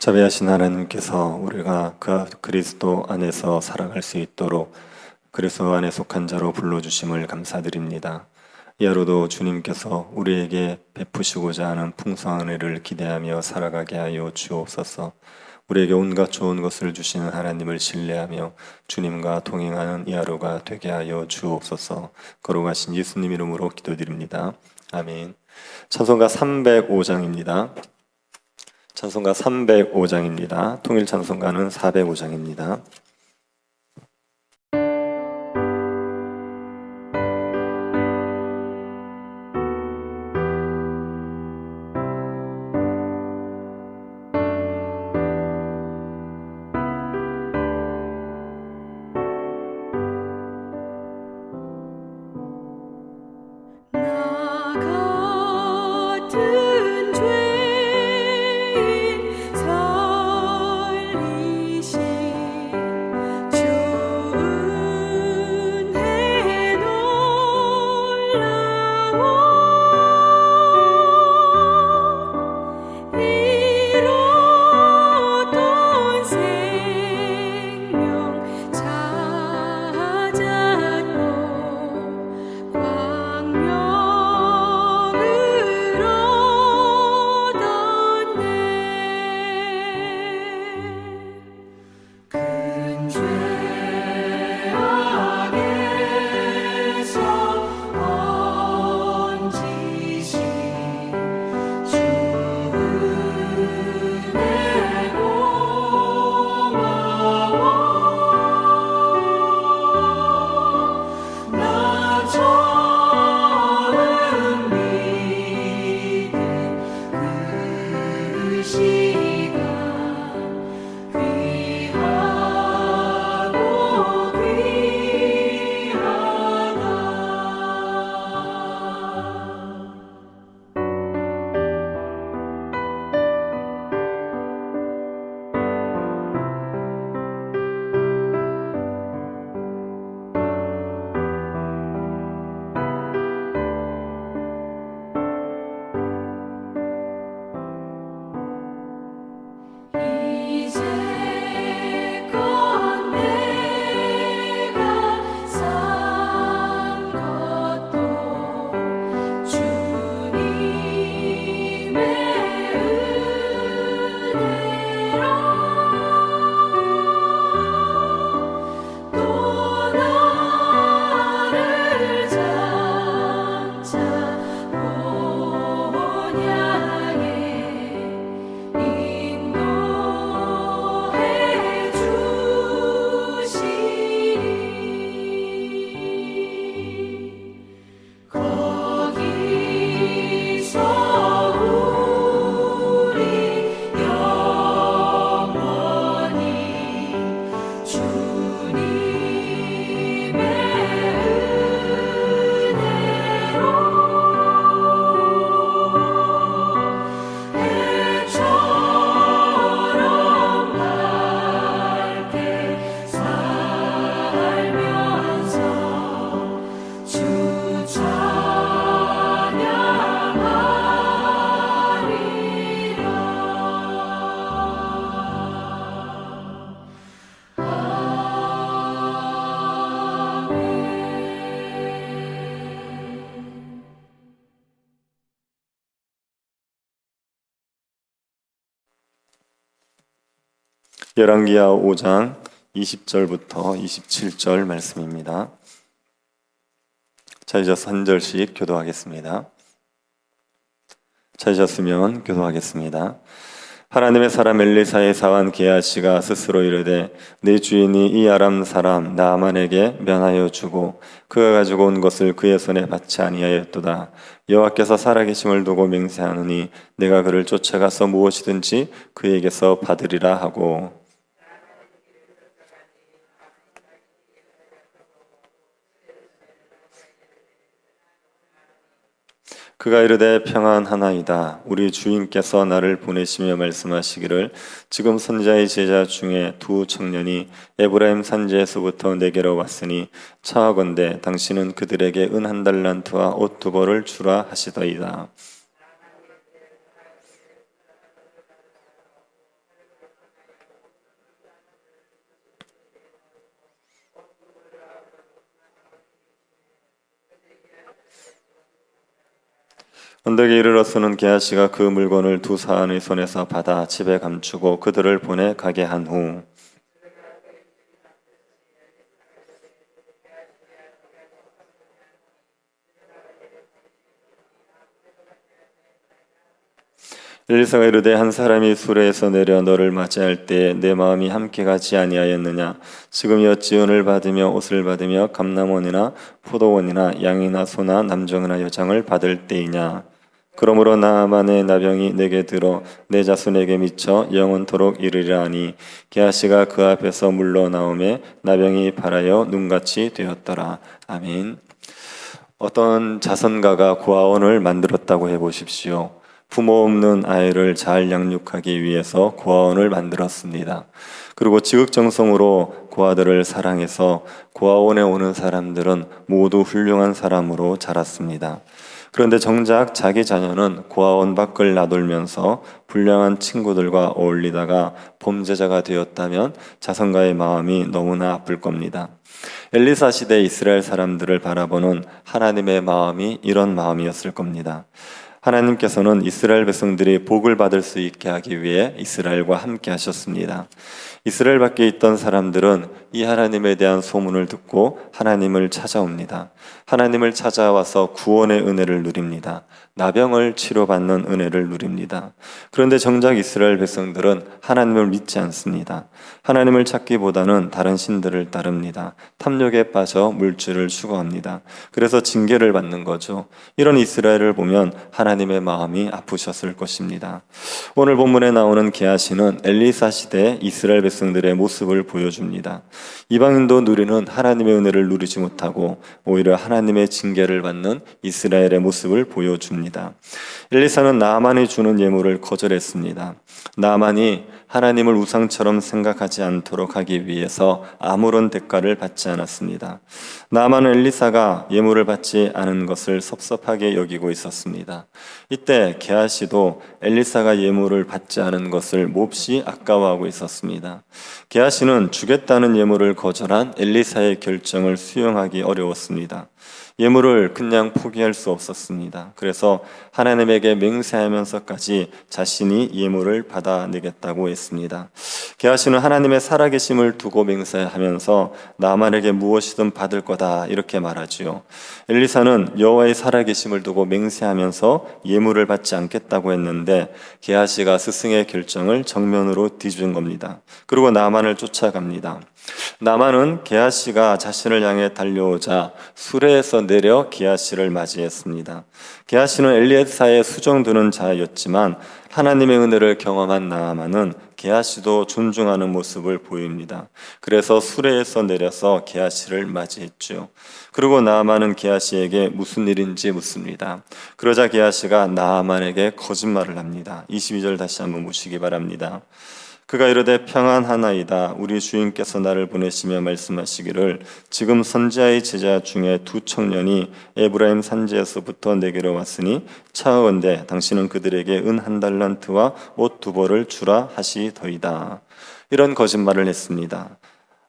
자비하신 하나님께서 우리가 그 그리스도 안에서 살아갈 수 있도록 그리스도 안에 속한 자로 불러주심을 감사드립니다. 이 하루도 주님께서 우리에게 베푸시고자 하는 풍성한 은혜를 기대하며 살아가게 하여 주옵소서. 우리에게 온갖 좋은 것을 주시는 하나님을 신뢰하며 주님과 동행하는 이 하루가 되게 하여 주옵소서. 거룩하신 예수님 이름으로 기도드립니다. 아멘. 찬송가 305장입니다. 찬송가 305장입니다. 통일 찬송가는 405장입니다. 열왕기하 5장 20절부터 27절 말씀입니다. 찾으셔서 한 절씩 교도하겠습니다. 찾으셨으면 교도하겠습니다. 하나님의 사람 엘리사의 사환 게하시가 스스로 이르되 내 주인이 이 아람 사람 나아만에게 면하여 주고 그가 가지고 온 것을 그의 손에 받지 아니하였도다. 여호와께서 살아계심을 두고 맹세하노니 내가 그를 쫓아가서 무엇이든지 그에게서 받으리라 하고, 그가 이르되 평안하나이다. 우리 주인께서 나를 보내시며 말씀하시기를 지금 선지자의 제자 중에 두 청년이 에브라임 산지에서부터 내게로 왔으니 차하건대 당신은 그들에게 은 1달란트와 옷 2벌을 주라 하시더이다. 언덕에 이르러서는 게하시가 그 물건을 두 사람의 손에서 받아 집에 감추고 그들을 보내 가게 한 후 엘리사가 이르되 한 사람이 수레에서 내려 너를 맞이할 때에 내 마음이 함께 가지 아니하였느냐. 지금 어찌 은을 받으며 옷을 받으며 감람원이나 포도원이나 양이나 소나 남종이나 여장을 받을 때이냐. 그러므로 나아만의 나병이 내게 들어 내 자손에게 미쳐 영원토록 이르리라 하니 게하시가 그 앞에서 물러나오매 나병이 발하여 눈같이 되었더라. 아멘. 어떤 자선가가 고아원을 만들었다고 해보십시오. 부모 없는 아이를 잘 양육하기 위해서 고아원을 만들었습니다. 그리고 지극정성으로 고아들을 사랑해서 고아원에 오는 사람들은 모두 훌륭한 사람으로 자랐습니다. 그런데 정작 자기 자녀는 고아원 밖을 나돌면서 불량한 친구들과 어울리다가 범죄자가 되었다면 자선가의 마음이 너무나 아플 겁니다. 엘리사 시대 이스라엘 사람들을 바라보는 하나님의 마음이 이런 마음이었을 겁니다. 하나님께서는 이스라엘 백성들이 복을 받을 수 있게 하기 위해 이스라엘과 함께 하셨습니다. 이스라엘 밖에 있던 사람들은 이 하나님에 대한 소문을 듣고 하나님을 찾아옵니다. 하나님을 찾아와서 구원의 은혜를 누립니다. 나병을 치료받는 은혜를 누립니다. 그런데 정작 이스라엘 백성들은 하나님을 믿지 않습니다. 하나님을 찾기보다는 다른 신들을 따릅니다. 탐욕에 빠져 물질을 추구합니다. 그래서 징계를 받는 거죠. 이런 이스라엘을 보면 하나님의 마음이 아프셨을 것입니다. 오늘 본문에 나오는 게하시는 엘리사 시대 이스라엘 백성들의 모습을 보여줍니다. 이방인도 누리는 하나님의 은혜를 누리지 못하고 오히려 하나님의 징계를 받는 이스라엘의 모습을 보여줍니다. 엘리사는 나아만이 주는 예물을 거절했습니다. 나아만이 하나님을 우상처럼 생각하지 않도록 하기 위해서 아무런 대가를 받지 않았습니다. 나아만은 엘리사가 예물을 받지 않은 것을 섭섭하게 여기고 있었습니다. 이때 게하시도 엘리사가 예물을 받지 않은 것을 몹시 아까워하고 있었습니다. 게하시는 주겠다는 예물을 거절한 엘리사의 결정을 수용하기 어려웠습니다. 예물을 그냥 포기할 수 없었습니다. 그래서 하나님에게 맹세하면서까지 자신이 예물을 받아내겠다고 했습니다. 게하시는 하나님의 살아계심을 두고 맹세하면서 나만에게 무엇이든 받을 거다 이렇게 말하지요. 엘리사는 여호와의 살아계심을 두고 맹세하면서 예물을 받지 않겠다고 했는데 게하시가 스승의 결정을 정면으로 뒤준 겁니다. 그리고 나만을 쫓아갑니다. 나만은 게하시가 자신을 향해 달려오자 수레에서 내려 게하시를 맞이했습니다. 게하시는 엘리사의 수종드는 자였지만 하나님의 은혜를 경험한 나아만은 게하시도 존중하는 모습을 보입니다. 그래서 수레에서 내려서 게하시를 맞이했죠. 그리고 나아만은 게하시에게 무슨 일인지 묻습니다. 그러자 게하시가 나아만에게 거짓말을 합니다. 22절 다시 한번 보시기 바랍니다. 그가 이르되 평안하나이다. 우리 주인께서 나를 보내시며 말씀하시기를 지금 선지자의 제자 중에 두 청년이 에브라임 산지에서부터 내게로 왔으니 차원대 당신은 그들에게 은 1달란트와 옷 2벌을 주라 하시더이다. 이런 거짓말을 했습니다.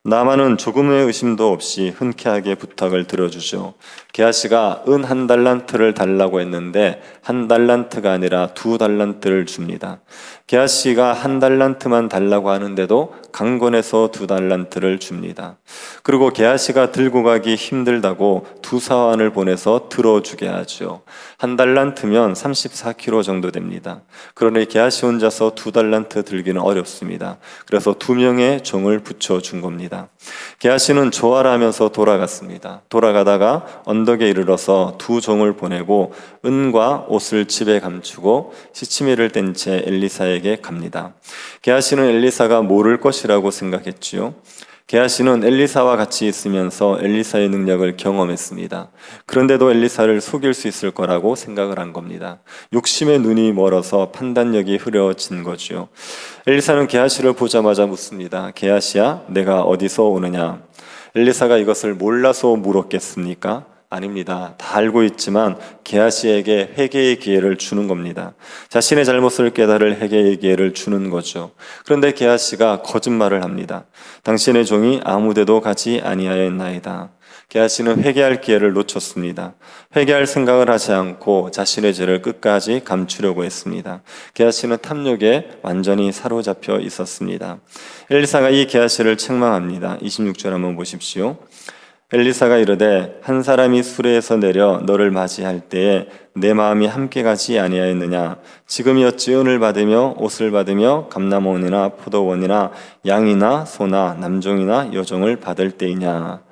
나아만은 조금의 의심도 없이 흔쾌하게 부탁을 들어주죠. 게하시가 은 1달란트를 달라고 했는데 1달란트가 아니라 2달란트를 줍니다. 게하시가 1달란트만 달라고 하는데도 강권해서 2달란트를 줍니다. 그리고 게하시가 들고 가기 힘들다고 두 사환을 보내서 들어주게 하죠. 1달란트면 34kg 정도 됩니다. 그러니 게하시 혼자서 2달란트 들기는 어렵습니다. 그래서 2명의 종을 붙여준 겁니다. 게하시는 좋아라 하면서 돌아갔습니다. 돌아가다가 언덕에 이르러서 두 종을 보내고 은과 옷을 집에 감추고 시치미를 뗀 채 엘리사에게 갑니다. 게하시는 엘리사가 모를 것이라고 생각했지요. 게하시는 엘리사와 같이 있으면서 엘리사의 능력을 경험했습니다. 그런데도 엘리사를 속일 수 있을 거라고 생각을 한 겁니다. 욕심의 눈이 멀어서 판단력이 흐려진 거죠. 엘리사는 게하시를 보자마자 묻습니다. 게하시야, 내가 어디서 오느냐? 엘리사가 이것을 몰라서 물었겠습니까? 아닙니다. 다 알고 있지만 게하시에게 회개의 기회를 주는 겁니다. 자신의 잘못을 깨달을 회개의 기회를 주는 거죠. 그런데 게하시가 거짓말을 합니다. 당신의 종이 아무데도 가지 아니하였나이다. 게하시는 회개할 기회를 놓쳤습니다. 회개할 생각을 하지 않고 자신의 죄를 끝까지 감추려고 했습니다. 게하시는 탐욕에 완전히 사로잡혀 있었습니다. 엘리사가 이 게하시를 책망합니다. 26절 한번 보십시오. 엘리사가 이르되 한 사람이 수레에서 내려 너를 맞이할 때에 내 마음이 함께 가지 아니하였느냐. 지금이 어찌 은을 받으며 옷을 받으며 감람원이나 포도원이나 양이나 소나 남종이나 여종을 받을 때이냐.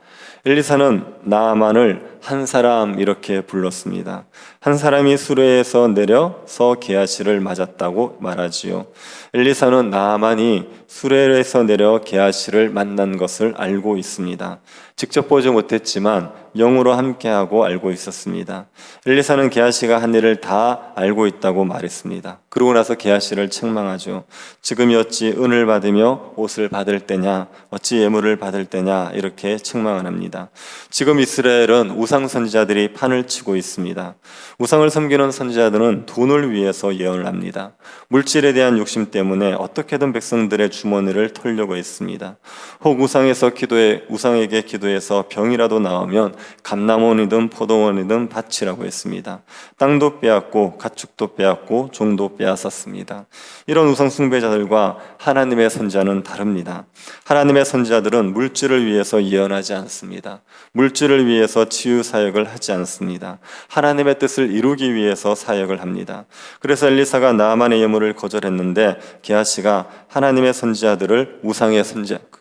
엘리사는 나아만을 한 사람 이렇게 불렀습니다. 한 사람이 수레에서 내려서 게하시를 맞았다고 말하지요. 엘리사는 나아만이 수레에서 내려 게하시를 만난 것을 알고 있습니다. 직접 보지 못했지만 영으로 함께하고 알고 있었습니다. 엘리사는 게하시가 한 일을 다 알고 있다고 말했습니다. 그러고 나서 게하시를 책망하죠. 지금이 어찌 은을 받으며 옷을 받을 때냐, 어찌 예물을 받을 때냐, 이렇게 책망을 합니다. 지금 이스라엘은 우상 선지자들이 판을 치고 있습니다. 우상을 섬기는 선지자들은 돈을 위해서 예언을 합니다. 물질에 대한 욕심 때문에 어떻게든 백성들의 주머니를 털려고 했습니다. 혹 우상에게 기도해서 병이라도 나오면 감람원이든 포도원이든 바치라고 했습니다. 땅도 빼앗고 가축도 빼앗고 종도 빼앗았습니다. 이런 우상 숭배자들과 하나님의 선지자는 다릅니다. 하나님의 선지자들은 물질을 위해서 예언하지 않습니다. 물질을 위해서 치유 사역을 하지 않습니다. 하나님의 뜻을 이루기 위해서 사역을 합니다. 그래서 엘리사가 나아만의 예물을 거절했는데 게하시가 하나님의 선지자들을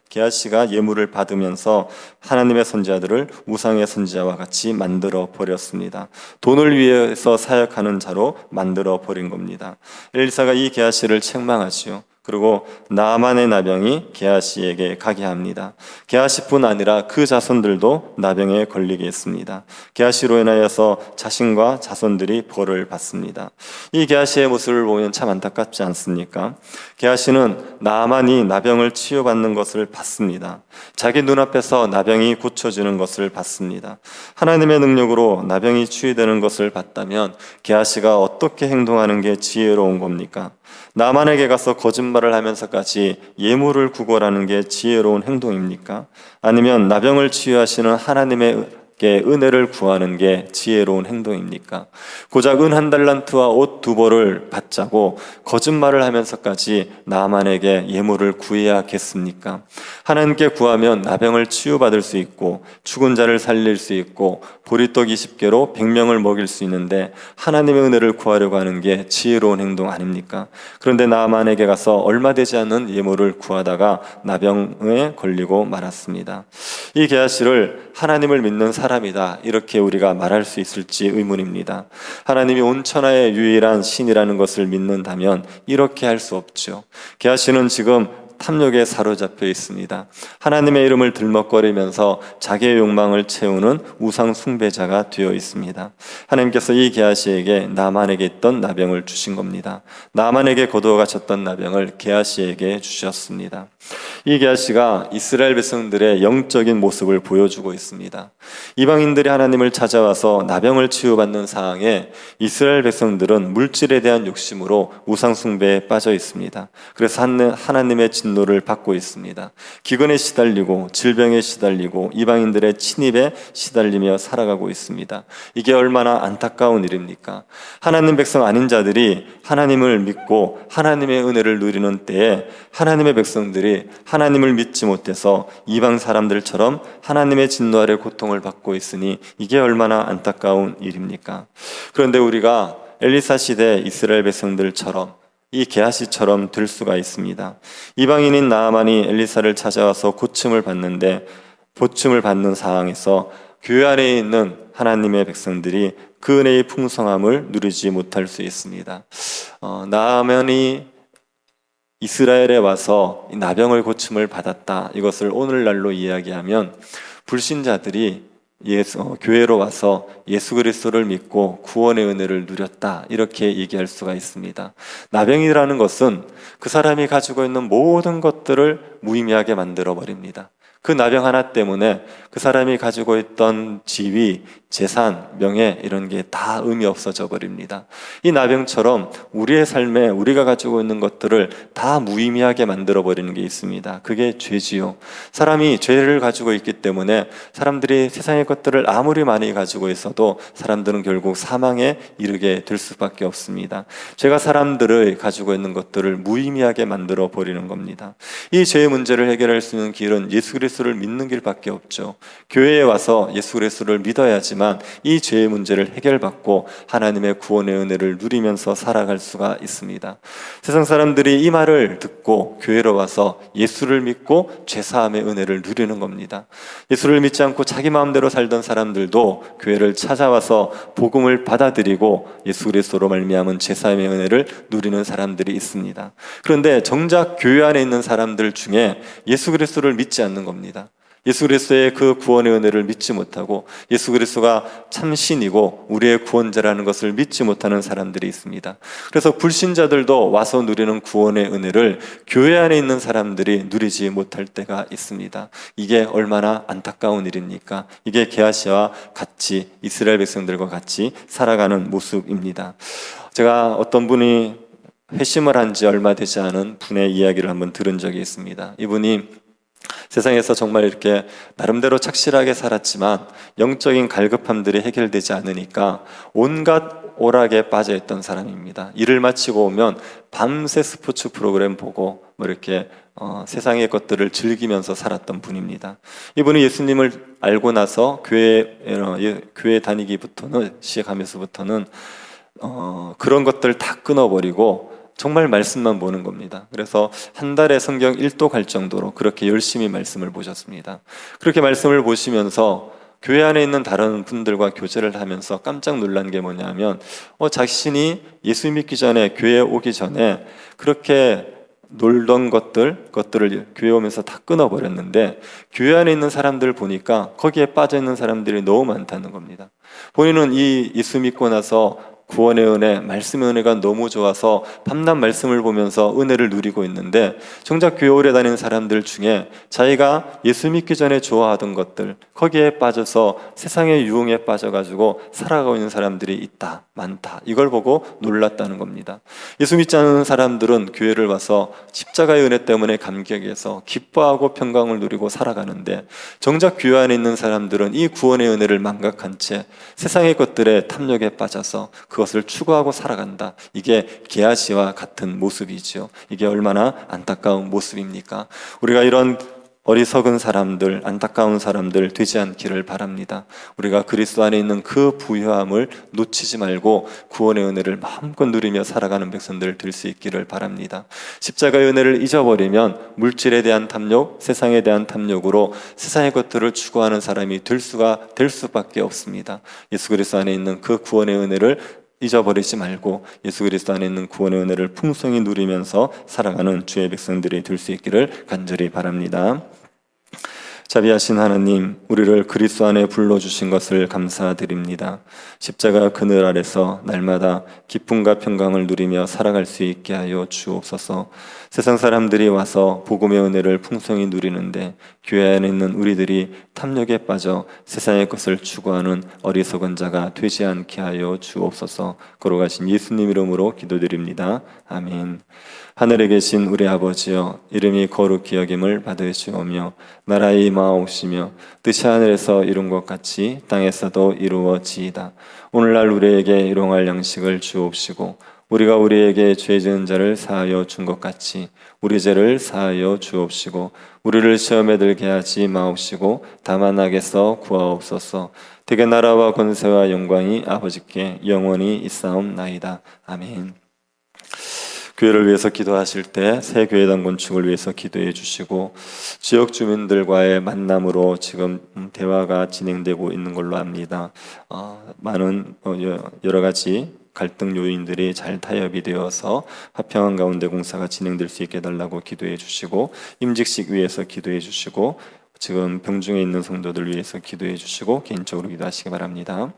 게하시가 예물을 받으면서 하나님의 선지자들을 우상의 선지자와 같이 만들어 버렸습니다. 돈을 위해서 사역하는 자로 만들어 버린 겁니다. 엘리사가 이 게하시를 책망하지요. 그리고 나아만의 나병이 게하시에게 가게 합니다. 게하시뿐 아니라 그 자손들도 나병에 걸리게 했습니다. 게하시로 인하여서 자신과 자손들이 벌을 받습니다. 이 게하시의 모습을 보면 참 안타깝지 않습니까? 게하시는 나아만이 나병을 치유받는 것을 봤습니다. 자기 눈앞에서 나병이 고쳐지는 것을 봤습니다. 하나님의 능력으로 나병이 치유되는 것을 봤다면 게하시가 어떻게 행동하는 게 지혜로운 겁니까? 나만에게 가서 거짓말을 하면서까지 예물을 구걸하는 게 지혜로운 행동입니까? 아니면 나병을 치유하시는 하나님의 은혜를 구하는 게 지혜로운 행동입니까? 고작 은 1달란트와 옷 2벌을 받자고 거짓말을 하면서까지 나만에게 예물을 구해야겠습니까? 하나님께 구하면 나병을 치유받을 수 있고 죽은 자를 살릴 수 있고 보리떡 20개로 100명을 먹일 수 있는데 하나님의 은혜를 구하려고 하는 게 지혜로운 행동 아닙니까? 그런데 나만에게 가서 얼마 되지 않는 예물을 구하다가 나병에 걸리고 말았습니다. 이 게하시를 하나님을 믿는 사람이다 이렇게 우리가 말할 수 있을지 의문입니다. 하나님이 온 천하의 유일한 신이라는 것을 믿는다면 이렇게 할 수 없죠. 게하시는 지금 탐욕에 사로잡혀 있습니다. 하나님의 이름을 들먹거리면서 자기의 욕망을 채우는 우상 숭배자가 되어 있습니다. 하나님께서 이 게하시에게 나만에게 있던 나병을 주신 겁니다. 나만에게 거두어 가셨던 나병을 게하시에게 주셨습니다. 이 게하시가 이스라엘 백성들의 영적인 모습을 보여주고 있습니다. 이방인들이 하나님을 찾아와서 나병을 치유받는 상황에 이스라엘 백성들은 물질에 대한 욕심으로 우상 숭배에 빠져 있습니다. 그래서 하나님의 진노를 받고 있습니다. 기근에 시달리고 질병에 시달리고 이방인들의 침입에 시달리며 살아가고 있습니다. 이게 얼마나 안타까운 일입니까? 하나님 백성 아닌 자들이 하나님을 믿고 하나님의 은혜를 누리는 때에 하나님의 백성들이 하나님을 믿지 못해서 이방 사람들처럼 하나님의 진노 아래 고통을 받고 있으니 이게 얼마나 안타까운 일입니까? 그런데 우리가 엘리사 시대 이스라엘 백성들처럼 이 게하시처럼 될 수가 있습니다. 이방인인 나아만이 엘리사를 찾아와서 고침을 받는 상황에서 교회 안에 있는 하나님의 백성들이 그 은혜의 풍성함을 누리지 못할 수 있습니다. 나아만이 이스라엘에 와서 나병을 고침을 받았다. 이것을 오늘날로 이야기하면 불신자들이 교회로 와서 예수 그리스도를 믿고 구원의 은혜를 누렸다. 이렇게 얘기할 수가 있습니다. 나병이라는 것은 그 사람이 가지고 있는 모든 것들을 무의미하게 만들어 버립니다. 그 나병 하나 때문에 그 사람이 가지고 있던 지위, 재산, 명예 이런 게 다 의미 없어져 버립니다. 이 나병처럼 우리의 삶에 우리가 가지고 있는 것들을 다 무의미하게 만들어 버리는 게 있습니다. 그게 죄지요. 사람이 죄를 가지고 있기 때문에 사람들이 세상의 것들을 아무리 많이 가지고 있어도 사람들은 결국 사망에 이르게 될 수밖에 없습니다. 죄가 사람들을 가지고 있는 것들을 무의미하게 만들어 버리는 겁니다. 이 죄의 문제를 해결할 수 있는 길은 예수 그리스도를 믿는 길밖에 없죠. 교회에 와서 예수 그리스도를 믿어야지만 이 죄의 문제를 해결받고 하나님의 구원의 은혜를 누리면서 살아갈 수가 있습니다. 세상 사람들이 이 말을 듣고 교회로 와서 예수를 믿고 죄사함의 은혜를 누리는 겁니다. 예수를 믿지 않고 자기 마음대로 살던 사람들도 교회를 찾아와서 복음을 받아들이고 예수 그리스도로 말미암은 죄사함의 은혜를 누리는 사람들이 있습니다. 그런데 정작 교회 안에 있는 사람들 중에 예수 그리스도를 믿지 않는 겁니다. 예수 그리스도의 그 구원의 은혜를 믿지 못하고 예수 그리스도가 참 신이고 우리의 구원자라는 것을 믿지 못하는 사람들이 있습니다. 그래서 불신자들도 와서 누리는 구원의 은혜를 교회 안에 있는 사람들이 누리지 못할 때가 있습니다. 이게 얼마나 안타까운 일입니까? 이게 게하시아와 같이 이스라엘 백성들과 같이 살아가는 모습입니다. 제가 어떤 분이 회심을 한 지 얼마 되지 않은 분의 이야기를 한번 들은 적이 있습니다. 이분이 세상에서 정말 이렇게 나름대로 착실하게 살았지만 영적인 갈급함들이 해결되지 않으니까 온갖 오락에 빠져있던 사람입니다. 일을 마치고 오면 밤새 스포츠 프로그램 보고 뭐 이렇게 세상의 것들을 즐기면서 살았던 분입니다. 이분이 예수님을 알고 나서 교회 다니기부터는 시작하면서부터는 그런 것들 다 끊어버리고 정말 말씀만 보는 겁니다. 그래서 한 달에 성경 1도 갈 정도로 그렇게 열심히 말씀을 보셨습니다. 그렇게 말씀을 보시면서 교회 안에 있는 다른 분들과 교제를 하면서 깜짝 놀란 게 뭐냐면 자신이 예수 믿기 전에 교회에 오기 전에 그렇게 놀던 것들을 교회 오면서 다 끊어버렸는데 교회 안에 있는 사람들 보니까 거기에 빠져있는 사람들이 너무 많다는 겁니다. 본인은 이 예수 믿고 나서 구원의 은혜, 말씀의 은혜가 너무 좋아서 밤낮 말씀을 보면서 은혜를 누리고 있는데 정작 교회 오래 다니는 사람들 중에 자기가 예수 믿기 전에 좋아하던 것들 거기에 빠져서 세상의 유흥에 빠져가지고 살아가고 있는 사람들이 있다, 많다. 이걸 보고 놀랐다는 겁니다. 예수 믿지 않는 사람들은 교회를 와서 십자가의 은혜 때문에 감격해서 기뻐하고 평강을 누리고 살아가는데 정작 교회 안에 있는 사람들은 이 구원의 은혜를 망각한 채 세상의 것들에 탐욕에 빠져서 그것을 추구하고 살아간다. 이게 게하시와 같은 모습이죠. 이게 얼마나 안타까운 모습입니까? 우리가 이런 어리석은 사람들, 안타까운 사람들 되지 않기를 바랍니다. 우리가 그리스도 안에 있는 그 부유함을 놓치지 말고 구원의 은혜를 마음껏 누리며 살아가는 백성들 될 수 있기를 바랍니다. 십자가의 은혜를 잊어버리면 물질에 대한 탐욕, 세상에 대한 탐욕으로 세상의 것들을 추구하는 사람이 될 수밖에 없습니다. 예수 그리스도 안에 있는 그 구원의 은혜를 잊어버리지 말고 예수 그리스도 안에 있는 구원의 은혜를 풍성히 누리면서 살아가는 주의 백성들이 될 수 있기를 간절히 바랍니다. 자비하신 하나님, 우리를 그리스도 안에 불러주신 것을 감사드립니다. 십자가 그늘 아래서 날마다 기쁨과 평강을 누리며 살아갈 수 있게 하여 주옵소서. 세상 사람들이 와서 복음의 은혜를 풍성히 누리는데 교회 안에 있는 우리들이 탐욕에 빠져 세상의 것을 추구하는 어리석은 자가 되지 않게 하여 주옵소서. 걸어가신 예수님 이름으로 기도드립니다. 아멘. 하늘에 계신 우리 아버지여, 이름이 거룩히 여김을 받으시오며 나라의 임하옵시며 뜻이 하늘에서 이룬 것 같이 땅에서도 이루어지이다. 오늘날 우리에게 일용할 양식을 주옵시고 우리가 우리에게 죄 지은 자를 사하여 준 것 같이 우리 죄를 사하여 주옵시고 우리를 시험에 들게 하지 마옵시고 다만 악에서 구하옵소서. 대개 나라와 권세와 영광이 아버지께 영원히 있사옵나이다. 아멘. 교회를 위해서 기도하실 때 새 교회당 건축을 위해서 기도해 주시고 지역 주민들과의 만남으로 지금 대화가 진행되고 있는 걸로 압니다. 많은 여러 가지 갈등 요인들이 잘 타협이 되어서 화평한 가운데 공사가 진행될 수 있게 해달라고 기도해 주시고 임직식 위해서 기도해 주시고 지금 병중에 있는 성도들 위해서 기도해 주시고 개인적으로 기도하시기 바랍니다.